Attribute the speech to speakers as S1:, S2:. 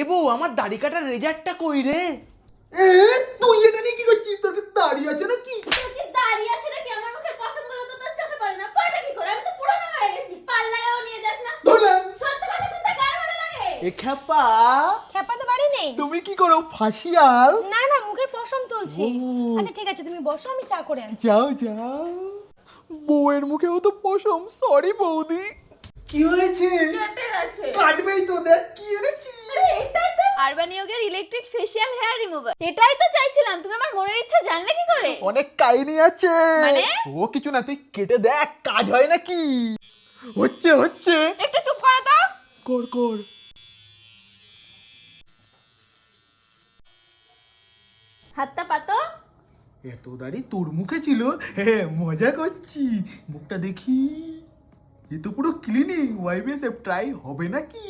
S1: এ বউ, আমার দাড়ি কাটার রেজাল্টটা কই রে?
S2: তুই এটা নিয়ে কি করছিস? তোর কি দাড়ি আছে নাকি?
S3: দাঁড়িয়ে আছে নাকি? আমার মুখের পশমগুলো তো তোর চোখে পড়ে না। পড়বে কি করে? আমি তো পুরনো হয়ে গেছি। পার্লারেও নিয়ে যাস না।
S2: ধরলাম।
S3: সত্যি কথা শুনতে কার ভালো লাগে?
S1: এ খেপা,
S4: খেপা তো বাড়ি নেই।
S1: তুমি কি করো? ফাঁসিয়াল?
S4: না না, মুখের পশম তুলছি।
S1: ও।
S4: আচ্ছা ঠিক আছে, তুমি বসো, আমি চা করে আনছি।
S1: যাও যাও। বউয়ের মুখেও তো পশম। সরি বৌদি।
S2: কি হয়েছে?
S3: কেটে গেছে।
S2: কাটবেই তো, দেখ কি এনেছিস।
S3: এটাই তো আরবানিয়োগের ইলেকট্রিক ফেশিয়াল হেয়ার রিমুভার। এটাই তো চাইছিলাম। তুমি আমার মনের ইচ্ছা জানলে কি করে?
S1: অনেক কাহিনী আছে।
S3: মানে?
S1: ও কিছু না, তুই কেটে দেখ কাজ হয় নাকি। হচ্ছে হচ্ছে।
S3: একটু চুপ করো তো।
S1: কর কর।
S3: হাতটা পাতো।
S2: এত দাড়ি তোর মুখে ছিল? হ্যাঁ, মজা করছি। মুখটা দেখি। এ তো পুরো ক্লিনিং। ওয়াইবিএসএফ ট্রাই হবে নাকি?